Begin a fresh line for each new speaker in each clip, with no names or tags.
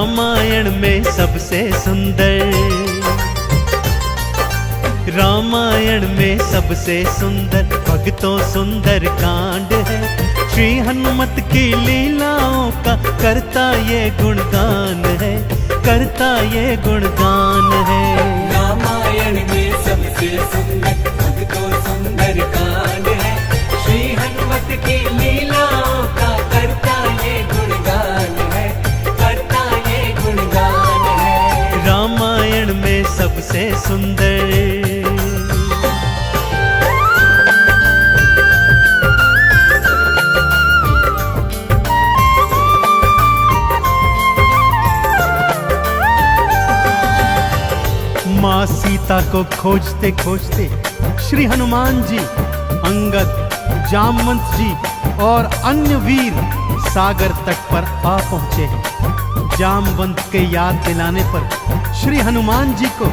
रामायण में सबसे सुंदर, रामायण में सबसे सुंदर भक्तों सुंदर कांड है। श्री हनुमत की लीलाओं का करता ये गुणगान है, करता ये गुणगान है।
रामायण में सबसे सुंदर भक्तों सुंदर कांड है। श्री हनुमत की लीलाओं का करता ये गुणगान है, करता ये गुणगान है।
रामायण में सबसे सुंदर। माँ सीता को खोजते खोजते श्री हनुमान जी, अंगद, जामवंत जी और अन्य वीर सागर तट पर आ पहुंचे हैं। जामवंत के याद दिलाने पर श्री हनुमान जी को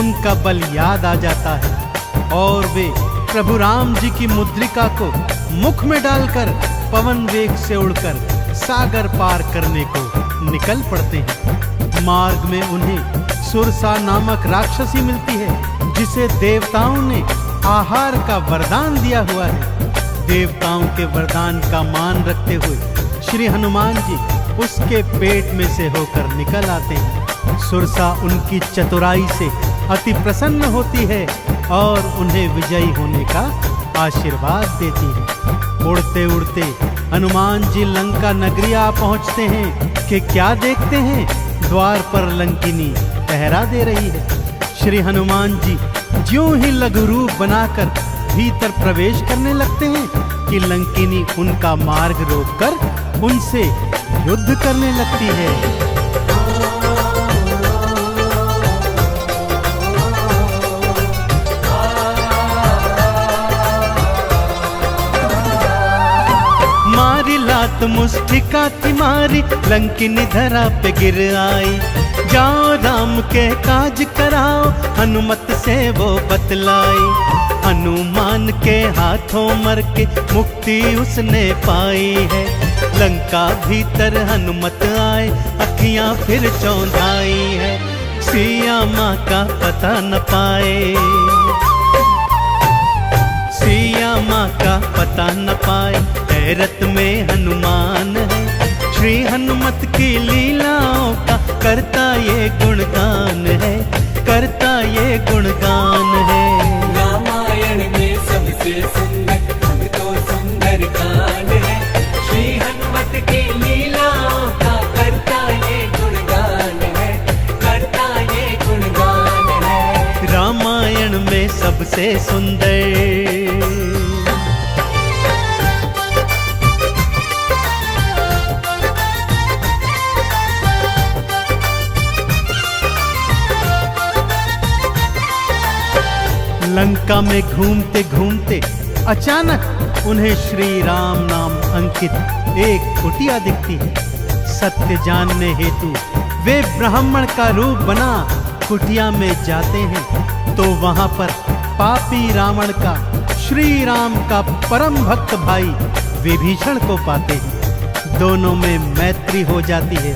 उनका बल याद आ जाता है और वे प्रभु राम जी की मुद्रिका को मुख में डालकर पवन वेग से उड़कर सागर पार करने को निकल पड़ते हैं। मार्ग में उन्हें सुरसा नामक राक्षसी मिलती है, जिसे देवताओं ने आहार का वरदान दिया हुआ है। देवताओं के वरदान का मान रखते हुए श्री हनुमान जी उसके पेट में से होकर निकल आते हैं। सुरसा उनकी चतुराई से अति प्रसन्न होती है और उन्हें विजयी होने का आशीर्वाद देती है। उड़ते उड़ते हनुमान जी लंका नगरी आ पहुंचते हैं कि क्या देखते हैं, द्वार पर लंकिनी पहरा दे रही है। श्री हनुमान जी ज्यों ही लघु रूप बनाकर भीतर प्रवेश करने लगते हैं कि लंकिनी उनका मार्ग रोककर उनसे युद्ध करने लगती है। मारी लात मुष्टिका थी मारी, लंकिनी धरा पे गिर आई। जाओ राम के काज कराओ, हनुमत से वो बतलाई। हनुमान के हाथों मर के मुक्ति उसने पाई है। लंका भीतर हनुमत आए, अखियां फिर चौंधाई है। सिया माँ का पता न पाए, सिया माँ का पता न पाए, हैरत में हनुमान है। श्री हनुमत की लीलाओं का करता ये गुणगान है, करता ये गुणगान है।
रामायण में सबसे सुंदर भक्तों सुंदर कांड है। श्री हनुमत की लीलाओं का करता ये गुणगान है, करता ये गुणगान है।
रामायण में सबसे सुंदर। लंका में घूमते घूमते अचानक उन्हें श्री राम नाम अंकित एक कुटिया दिखती है। सत्य जानने हेतु वे ब्राह्मण का रूप बना कुटिया में जाते हैं तो वहां पर पापी रावण का श्री राम का परम भक्त भाई विभीषण को पाते हैं। दोनों में मैत्री हो जाती है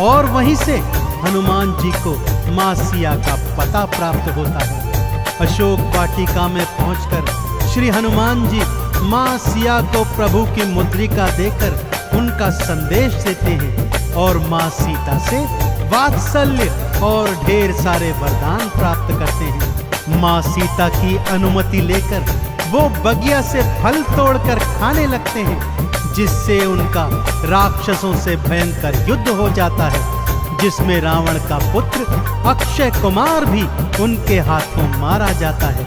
और वहीं से हनुमान जी को मां सिया का पता प्राप्त होता है। अशोक वाटिका में पहुंचकर श्री हनुमान जी मां सिया को प्रभु की मुद्रिका देकर उनका संदेश देते हैं और मां सीता से वात्सल्य और ढेर सारे वरदान प्राप्त करते हैं। मां सीता की अनुमति लेकर वो बगिया से फल तोड़कर खाने लगते हैं, जिससे उनका राक्षसों से भयंकर युद्ध हो जाता है, जिसमें रावण का पुत्र अक्षय कुमार भी उनके हाथों मारा जाता है।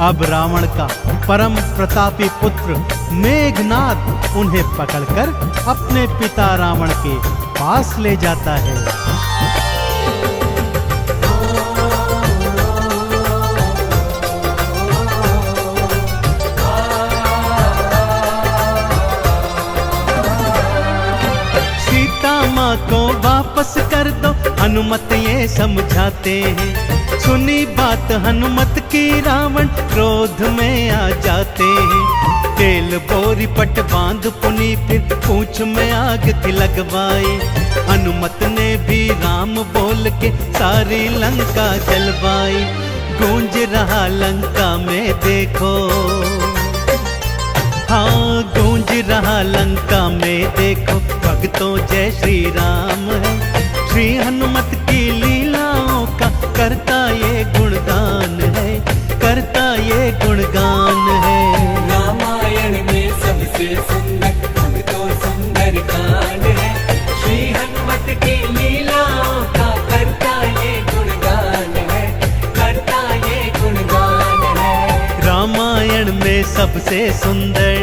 अब रावण का परम प्रतापी पुत्र मेघनाद उन्हें पकड़कर अपने पिता रावण के पास ले जाता है। माँ को वापस कर दो, हनुमत ये समझाते हैं। सुनी बात हनुमत की रावण क्रोध में आ जाते हैं। तेल बोरी पट बांध पुनी फिर पूंछ में आग थी लगवाई। हनुमत ने भी राम राम बोल के सारी लंका जलवाई। गूंज रहा लंका में देखो, हाँ गूंज रहा लंका में देखो, भक्तों जय श्री राम है। श्री हनुमत की लीलाओं का करता ये गुणगान है, करता ये गुणगान है।
रामायण में सबसे सुंदर भक्तों सुंदर कांड है। श्री हनुमत की लीलाओं का करता ये गुणगान है, करता ये गुणगान है।
रामायण में सबसे सुंदर।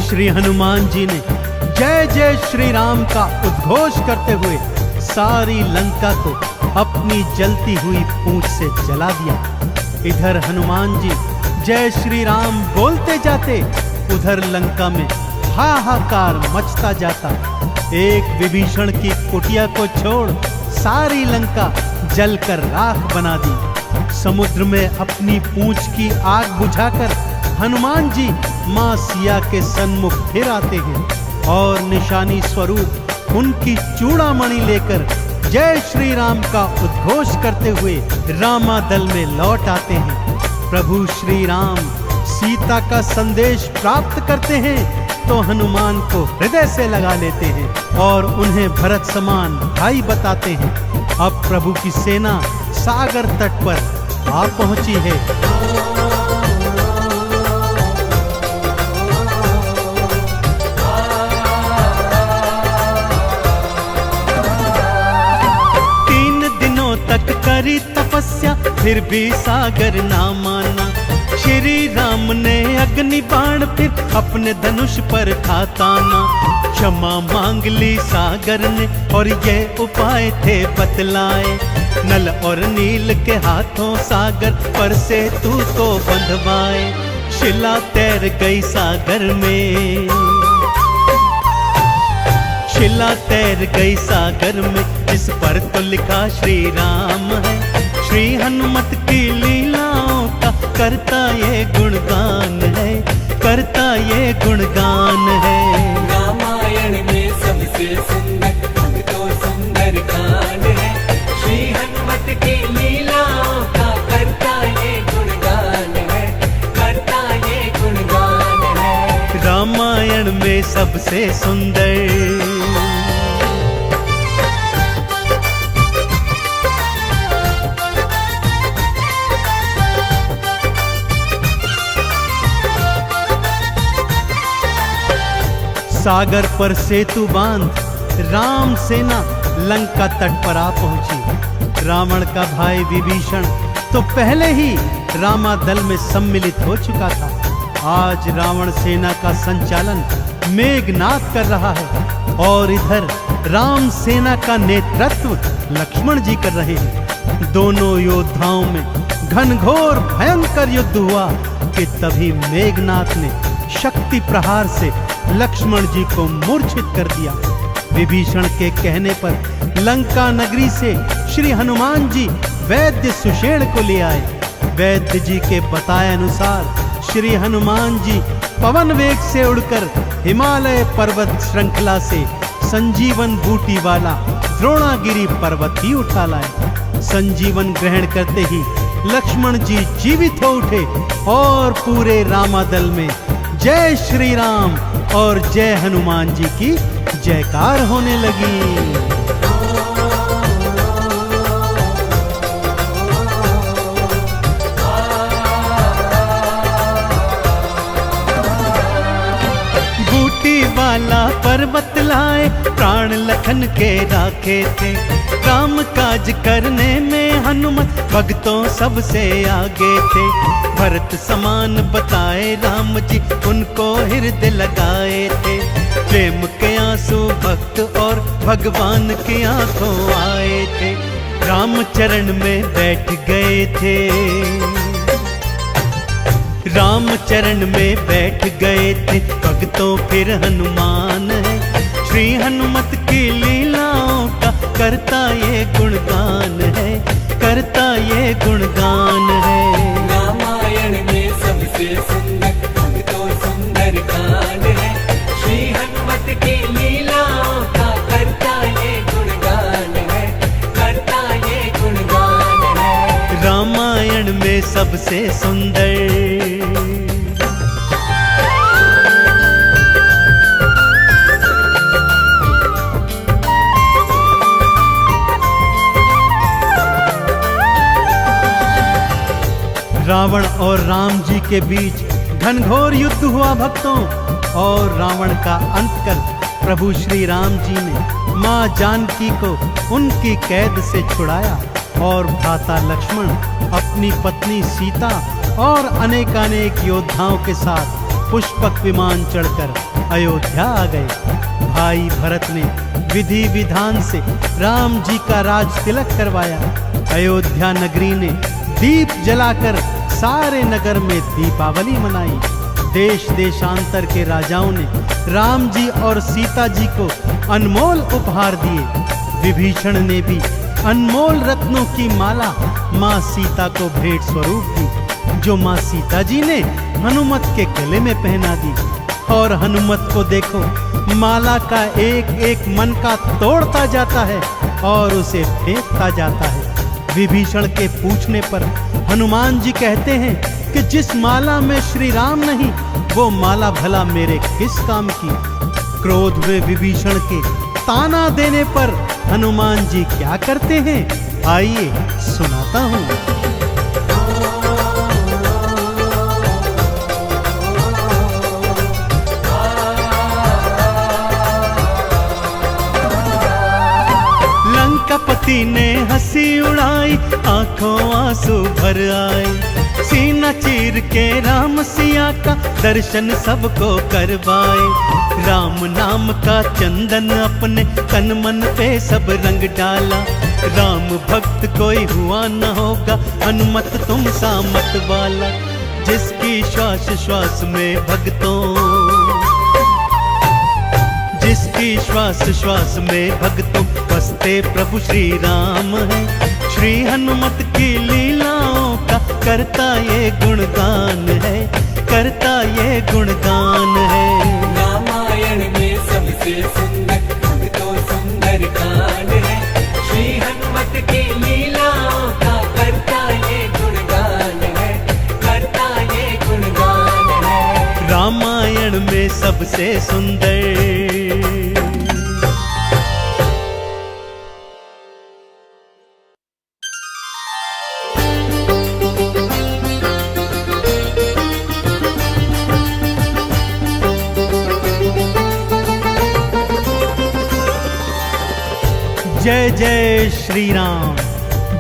श्री हनुमान जी ने जय जय श्री राम का उद्घोष करते हुए सारी लंका को अपनी जलती हुई पूंछ से जला दिया। इधर हनुमान जी जय श्री राम बोलते जाते, उधर लंका में हाहाकार मचता जाता। एक विभीषण की कुटिया को छोड़ सारी लंका जलकर राख बना दी। समुद्र में अपनी पूंछ की आग बुझाकर हनुमान जी मां सिया के सन्मुख फिर आते हैं और निशानी स्वरूप उनकी चूड़ामणि लेकर जय श्री राम का उद्घोष करते हुए रामादल में लौट आते हैं। प्रभु श्री राम सीता का संदेश प्राप्त करते हैं तो हनुमान को हृदय से लगा लेते हैं और उन्हें भरत समान भाई बताते हैं। अब प्रभु की सेना सागर तट पर आ पहुंची है। तक करी तपस्या फिर भी सागर ना माना। श्री राम ने अग्नि बाण फिर अपने धनुष पर था ताना। क्षमा मांग ली सागर ने और ये उपाय थे बतलाए। नल और नील के हाथों सागर पर से तू तो बंधवाए। शिला तैर गई सागर में, शिला तैर गई सागर में, जिस पर तो लिखा श्री राम है। श्री हनुमत की लीलाओं का करता ये गुणगान है, करता ये गुणगान है।
रामायण में सबसे सुंदर भक्तों सुंदर कांड है। श्री हनुमत की लीलाओं का करता ये गुणगान है, करता ये गुणगान है।
रामायण में सबसे सुंदर। सागर पर सेतु बांध राम सेना लंका तट पर आ पहुंची। रावण का भाई विभीषण तो पहले ही रामादल में सम्मिलित हो चुका था। आज रावण सेना का संचालन मेघनाद कर रहा है और इधर राम सेना का नेतृत्व लक्ष्मण जी कर रहे हैं। दोनों योद्धाओं में घनघोर भयंकर युद्ध हुआ कि तभी मेघनाद ने शक्ति प्रहार से लक्ष्मण जी को मूर्छित कर दिया। विभीषण के कहने पर लंका नगरी से श्री हनुमान जी वैद्य सुषेण को ले आए। वैद्य जी के बताए अनुसार श्री हनुमान जी पवन वेग से उड़कर हिमालय पर्वत श्रृंखला से संजीवन बूटी वाला द्रोणागिरी पर्वत ही उठा लाए। संजीवन ग्रहण करते ही लक्ष्मण जी जीवित हो उठे और पूरे रामादल में जय श्री राम और जय हनुमान जी की जयकार होने लगी। वाला पर्वत लाए प्राण लखन के राखे थे। काम काज करने में हनुमत भक्तों सबसे आगे थे। भरत समान बताए राम जी उनको हृदय लगाए थे। प्रेम के आंसू भक्त और भगवान की आंखों आए थे। राम चरण में बैठ गए थे। राम चरण में बैठ गए थे भक्तों फिर हनुमान है। श्री हनुमत की लीलाओं का करता ये गुणगान है, कर गुणगान है।
रामायण में सबसे सुंदर भक्तों सुंदर कांड है। श्री हनुमत की लीलाओं का करता ये गुणगान है, करता ये गुणगान है।
रामायण में सबसे सुंदर। रावण और राम जी के बीच घनघोर युद्ध हुआ भक्तों, और रावण का अंत कर प्रभु श्री राम जी ने मां जानकी को उनकी कैद से छुड़ाया, और भ्राता लक्ष्मण अपनी पत्नी सीता और अनेकानेक योद्धाओं के साथ पुष्पक विमान चढ़कर अयोध्या आ गए। भाई भरत ने विधि विधान से राम जी का राज तिलक करवाया। अयोध्या नगरी ने दीप जलाकर सारे नगर में दीपावली मनाई। देश देशांतर के राजाओं ने राम जी और सीता जी को अनमोल उपहार दिए। विभीषण ने भी अनमोल रत्नों की माला मां सीता को भेंट स्वरूप दी, जो मां सीता जी ने हनुमत के गले में पहना दी। और हनुमत को देखो, माला का एक एक मन का तोड़ता जाता है और उसे फेंकता जाता है। विभीषण के पूछने पर हनुमान जी कहते हैं कि जिस माला में श्री राम नहीं, वो माला भला मेरे किस काम की। क्रोध में विभीषण के ताना देने पर हनुमान जी क्या करते हैं, आइए सुनाता हूँ। लंकापति ने हंसी उड़ाई, आंखों आंसू भर आए। सीना चीर के राम सिया का दर्शन सबको करवाए। राम नाम का चंदन अपने तन मन पे सब रंग डाला। राम भक्त कोई हुआ न होगा, हनुमत तुम सा मत वाला। जिसकी श्वास श्वास में भक्तों, जिसकी श्वास श्वास में भक्तों बसते प्रभु श्री राम है। श्री हनुमत की लीलाओं का करता ये गुणगान है, करता ये गुणगान है।
रामायण में सबसे सुंदर भक्तों सुंदर कांड है। श्री हनुमत की लीलाओं का करता ये गुणगान है, करता ये गुणगान है।
रामायण में सबसे सुंदर। जय जय श्री राम,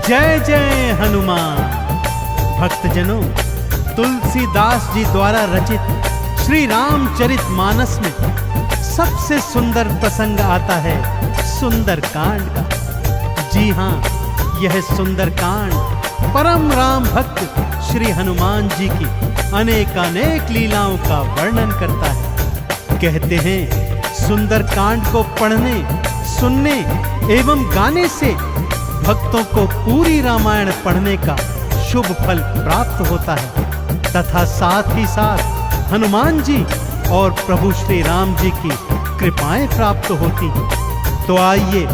जय जय हनुमान। भक्तजनों, तुलसीदास जी द्वारा रचित श्री रामचरित मानस में सबसे सुंदर प्रसंग आता है सुंदर कांड का। जी हाँ, यह सुंदर कांड परम राम भक्त श्री हनुमान जी की अनेकानेक लीलाओं का वर्णन करता है। कहते हैं, सुंदर कांड को पढ़ने, सुनने एवं गाने से भक्तों को पूरी रामायण पढ़ने का शुभ फल प्राप्त होता है, तथा साथ ही साथ हनुमान जी और प्रभु श्री राम जी की कृपाएं प्राप्त होती हैं। तो आइए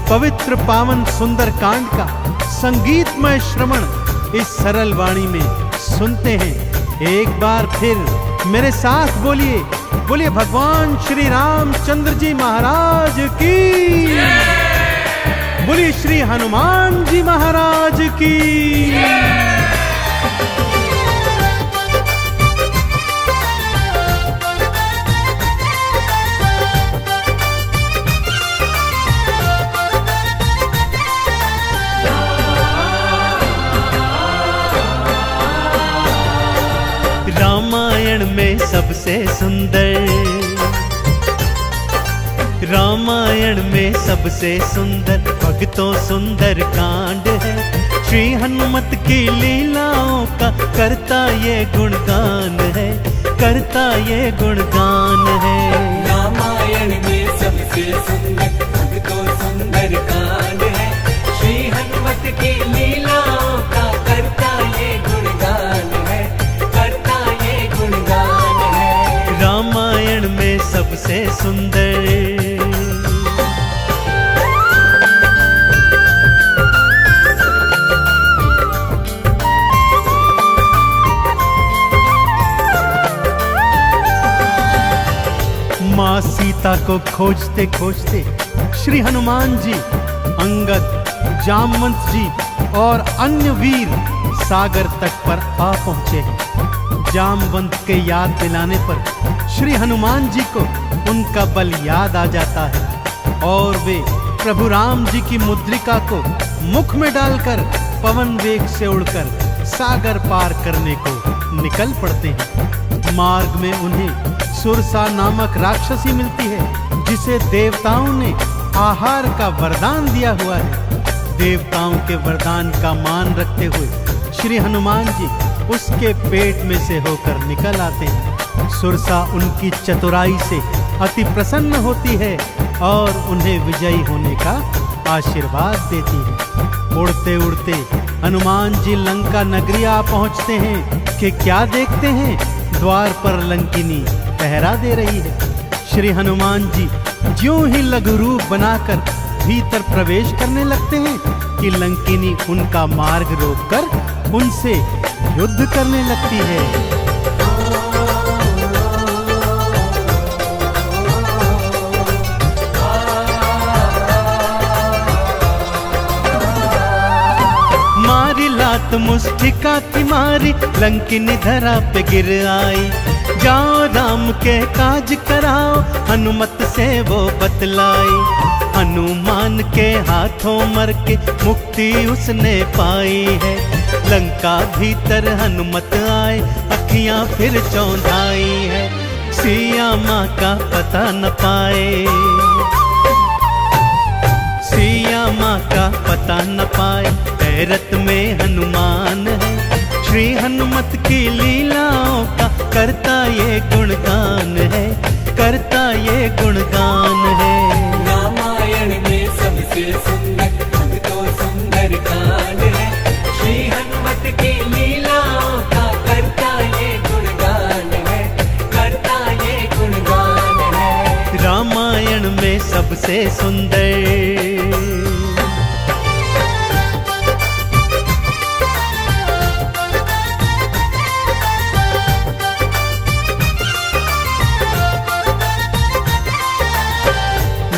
पवित्र पावन सुंदर कांड का संगीतमय श्रवण इस सरल वाणी में सुनते हैं। एक बार फिर मेरे साथ बोलिए, बोलिए भगवान श्री रामचंद्र जी महाराज की, बोलिए श्री हनुमान जी महाराज की। रामायण में सबसे सुंदर, रामायण में सबसे सुंदर भक्तों सुंदर कांड है। श्री हनुमत की लीलाओं का करता ये गुणगान है, करता ये गुणगान है।
रामायण में सबसे सुंदर भक्तों सुंदर कांड है। श्री हनुमत की लीलाओं का
सीता को खोजते खोजते श्री हनुमान जी, अंगद, जामवंत जी और अन्य वीर सागर तट पर आ पहुंचे हैं। जामवंत के याद दिलाने पर श्री हनुमान जी को उनका बल याद आ जाता है और वे प्रभु राम जी की मुद्रिका को मुख में डालकर पवन वेग से उड़कर सागर पार करने को निकल पड़ते हैं। मार्ग में उन्हें सुरसा नामक राक्षसी मिलती है, जिसे देवताओं ने आहार का वरदान दिया हुआ है। देवताओं के वरदान का मान रखते हुए श्री हनुमान जी उसके पेट में से होकर निकल आते हैं। सुरसा उनकी चतुराई से अति प्रसन्न होती है और उन्हें विजयी होने का आशीर्वाद देती है। उड़ते उड़ते हनुमान जी लंका नगरी आ पहुंचते हैं कि क्या देखते हैं, द्वार पर लंकिनी पहरा दे रही है। श्री हनुमान जी ज्यों ही लघु रूप बनाकर भीतर प्रवेश करने लगते हैं कि लंकिनी उनका मार्ग रोककर उनसे युद्ध करने लगती है। मारी लात मुष्टिका की मारी, लंकिनी धरा पे गिर आई। जाओ राम के काज कराओ, हनुमत से वो बतलाई। हनुमान के हाथों मर के मुक्ति उसने पाई है। लंका भीतर हनुमत आए, अखियां फिर चौंधाई है। सिया माँ का पता न पाए, सिया माँ का पता न पाए। हैरत में हनुमान है, श्री हनुमत की लीलाओं का करता ये गुणगान है, करता ये गुणगान है।
रामायण में सबसे सुंदर तो सुंदर कांड है, श्री हनुमत की लीलाओं का करता ये गुणगान है, करता ये गुणगान है।
रामायण में सबसे सुंदर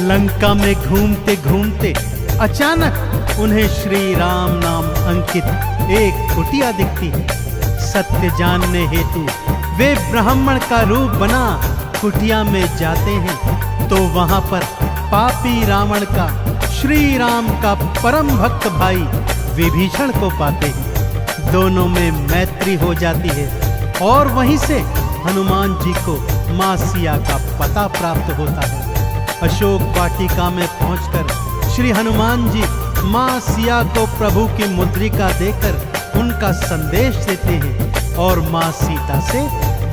लंका में घूमते घूमते अचानक उन्हें श्री राम नाम अंकित एक कुटिया दिखती है। सत्य जानने हेतु वे ब्राह्मण का रूप बना कुटिया में जाते हैं तो वहां पर पापी रावण का श्री राम का परम भक्त भाई विभीषण को पाते हैं। दोनों में मैत्री हो जाती है और वहीं से हनुमान जी को मां सिया का पता प्राप्त होता है। अशोक वाटिका में पहुंचकर श्री हनुमान जी मां सिया को प्रभु की मुद्रिका देकर उनका संदेश देते हैं और मां सीता से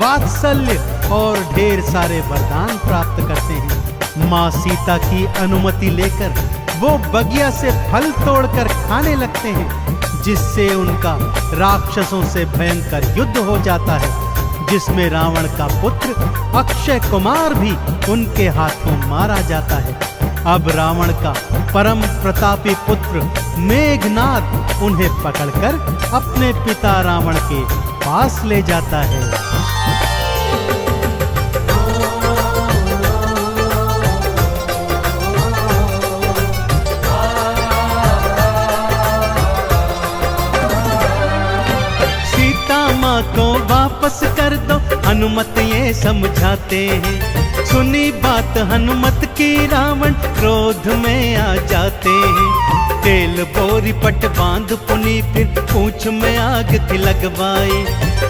वात्सल्य और ढेर सारे वरदान प्राप्त करते हैं। मां सीता की अनुमति लेकर वो बगिया से फल तोड़कर खाने लगते हैं, जिससे उनका राक्षसों से भयंकर युद्ध हो जाता है, जिसमें रावण का पुत्र अक्षय कुमार भी उनके हाथों मारा जाता है। अब रावण का परम प्रतापी पुत्र मेघनाद उन्हें पकड़कर अपने पिता रावण के पास ले जाता है। को वापस कर दो, हनुमत ये समझाते हैं। सुनी बात हनुमत की रावण क्रोध में आ जाते हैं। तेल बोरी पट बांध पुनी फिर पूंछ में आग थी लगवाई।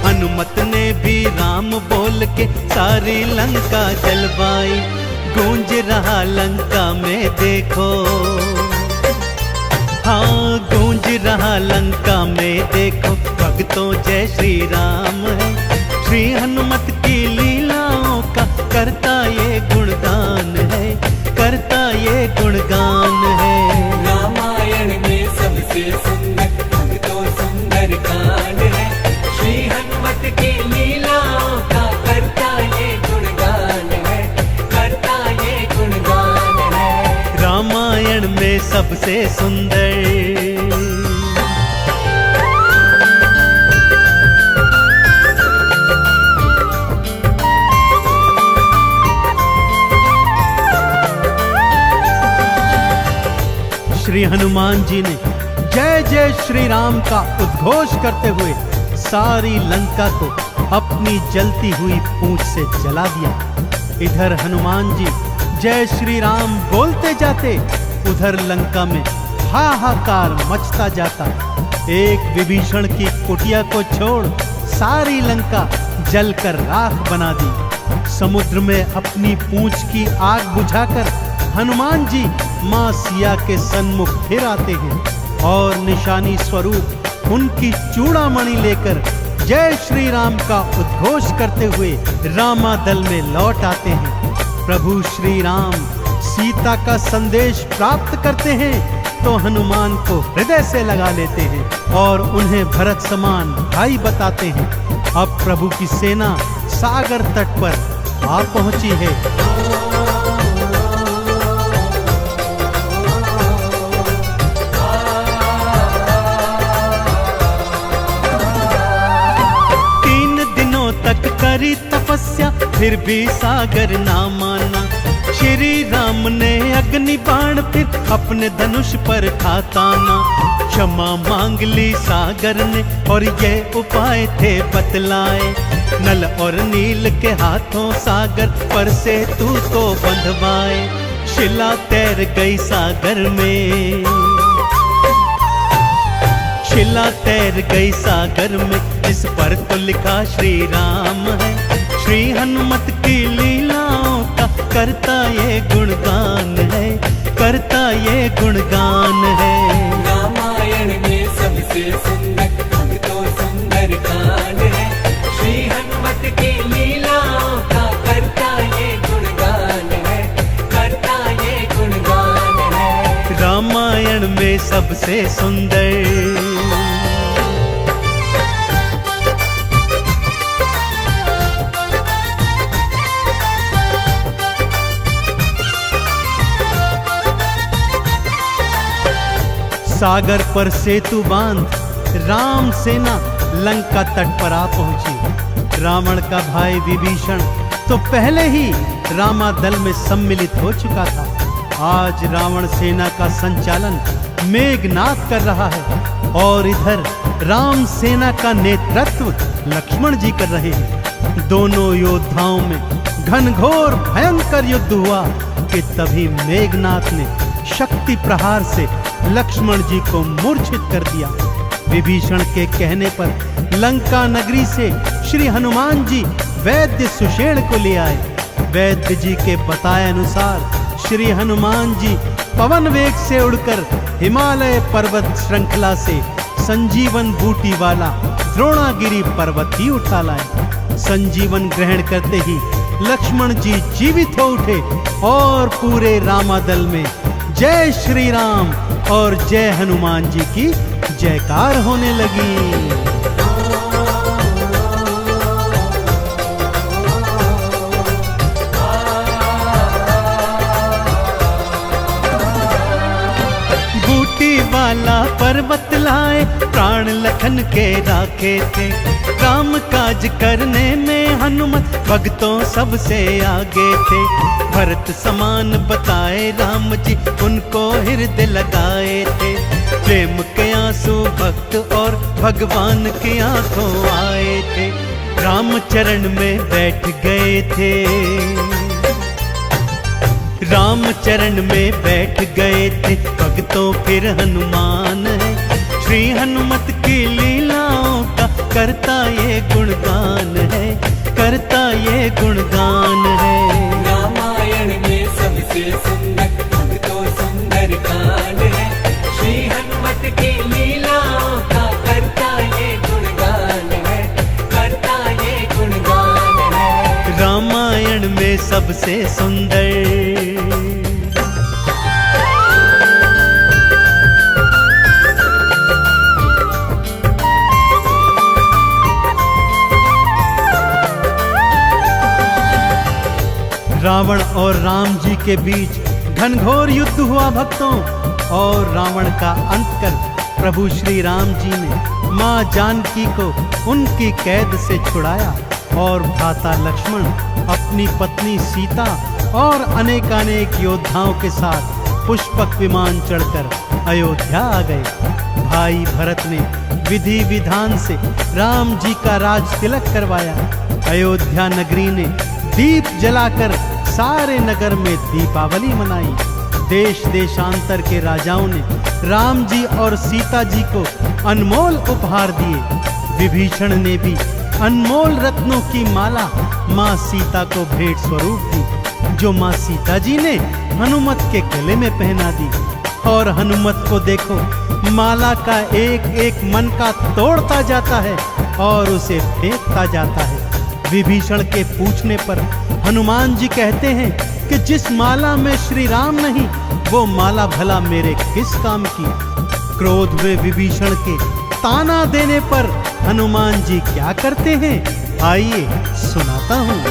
हनुमत ने भी राम बोल के सारी लंका जलवाई। गूंज रहा लंका में देखो, हाँ गूंज रहा लंका में देखो, भक्तों जय श्री राम है। श्री हनुमत की लीलाओं का करता ये गुणगान है, करता ये गुणगान है।
रामायण में सबसे सुंदर तो सुंदर कांड है, श्री हनुमत की लीलाओं का करता ये गुणगान है, करता ये गुणगान है।
रामायण में सबसे सुंदर हनुमान जी ने जय जय श्री राम का उद्घोष करते हुए सारी लंका को अपनी जलती हुई पूंछ से जला दिया। इधर हनुमान जी जय श्री राम बोलते जाते, उधर लंका में हाहाकार मचता जाता। एक विभीषण की कुटिया को छोड़ सारी लंका जलकर राख बना दी। समुद्र में अपनी पूंछ की आग बुझाकर हनुमान जी मां सिया के सन्मुख फिर आते हैं और निशानी स्वरूप उनकी चूड़ामणि लेकर जय श्री राम का उद्घोष करते हुए रामादल में लौट आते हैं। प्रभु श्री राम सीता का संदेश प्राप्त करते हैं तो हनुमान को हृदय से लगा लेते हैं और उन्हें भरत समान भाई बताते हैं। अब प्रभु की सेना सागर तट पर आ पहुंची है। तक करी तपस्या फिर भी सागर ना माना। श्री राम ने अग्नि बाण फिर अपने धनुष पर खाताना। क्षमा मांग ली सागर ने और ये उपाय थे बतलाए। नल और नील के हाथों सागर पर से तू तो बंधवाए। शिला तैर गई सागर में, शिला तैर गई सागर में, इस पर तो लिखा श्री राम है। श्री हनुमत की लीलाओं का करता ये गुणगान है, करता ये गुणगान है।
रामायण में सबसे सुंदर तो सुंदर कांड है। श्री हनुमत की लीलाओं का करता ये गुणगान है, करता ये गुणगान है।
रामायण में सबसे सुंदर सागर पर सेतु बांध राम सेना लंका तट पर आ पहुंची। रावण का भाई विभीषण तो पहले ही रामादल में सम्मिलित हो चुका था। आज रावण सेना का संचालन मेघनाद कर रहा है और इधर राम सेना का नेतृत्व लक्ष्मण जी कर रहे हैं। दोनों योद्धाओं में घनघोर भयंकर युद्ध हुआ कि तभी मेघनाद ने शक्ति प्रहार से लक्ष्मण जी को मूर्छित कर दिया। विभीषण के कहने पर लंका नगरी से श्री हनुमान जी वैद्य सुषेण को ले आए। वैद्य जी के बताए अनुसार श्री हनुमान जी पवन वेग से उड़कर हिमालय पर्वत श्रृंखला से संजीवन बूटी वाला द्रोणागिरी पर्वत ही उठा लाए। संजीवन ग्रहण करते ही लक्ष्मण जी जीवित हो उठे और पूरे रामादल में जय श्री राम और जय हनुमान जी की जयकार होने लगी। बूटी वाला पर्वत लाए प्राण लखन के राखे थे। काम काज करने में हनुमत भक्तों सबसे आगे थे। भरत समान बताए राम जी उनको हृदय लगाए थे। प्रेम के आंसू भक्त और भगवान की आंखों आए थे। राम चरण में बैठ गए थे, राम चरण में बैठ गए थे भक्तों फिर हनुमान है। श्री हनुमत की लीलाओं का करता ये गुणगान है, करता ये गुणगान है।
रामायण में सबसे सुंदर तो सुंदर कांड है। श्री हनुमत की लीलाओं का करता ये गुणगान है, करता ये गुणगान है।
रामायण में सबसे सुंदर रावण और राम जी के बीच घनघोर युद्ध हुआ भक्तों, और रावण का अंत कर प्रभु श्री राम जी ने मां जानकी को उनकी कैद से छुड़ाया और भ्राता लक्ष्मण अपनी पत्नी सीता और अनेकानेक योद्धाओं के साथ पुष्पक विमान चढ़कर अयोध्या आ गए। भाई भरत ने विधि विधान से राम जी का राज तिलक करवाया। अयोध्या नगरी ने दीप जलाकर सारे नगर में दीपावली मनाई। देश देशांतर के राजाओं ने राम जी और सीता जी को अनमोल उपहार दिए। विभीषण ने भी अनमोल रत्नों की माला माँ सीता को भेंट स्वरूप दी, जो माँ सीता जी ने हनुमत के गले में पहना दी। और हनुमत को देखो, माला का एक एक मन का तोड़ता जाता है और उसे फेंकता जाता है। विभीषण के पूछने पर हनुमान जी कहते हैं कि जिस माला में श्री राम नहीं, वो माला भला मेरे किस काम की। क्रोध में विभीषण के ताना देने पर हनुमान जी क्या करते हैं, आइए सुनाता हूँ।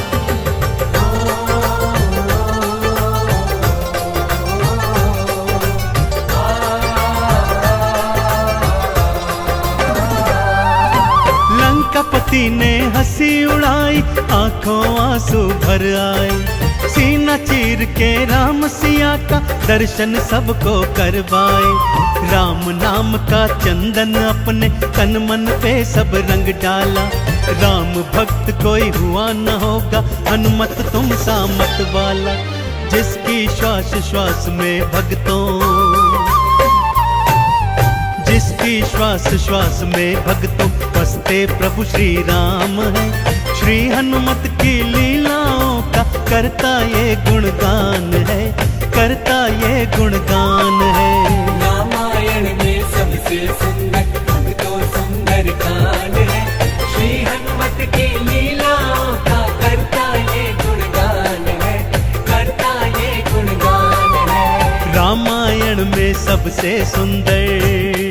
लंकापति ने हंसी उड़ाई, आंखों आंसू भर आए। सीना चीर के राम सिया का दर्शन सबको करवाए। राम नाम का चंदन अपने तन मन पे सब रंग डाला। राम भक्त कोई हुआ न होगा, हनुमत तुम सा मत वाला। जिसकी श्वास श्वास में भक्तों, जिसकी श्वास श्वास में भक्तों बसते प्रभु श्री राम है। श्री हनुमत की लीलाओं का करता ये गुणगान है, करता ये गुणगान है।
रामायण में सबसे सुंदर अब तो सुंदर कांड है। श्री हनुमत की लीलाओं का करता ये गुणगान है, करता ये गुणगान है।
रामायण में सबसे सुंदर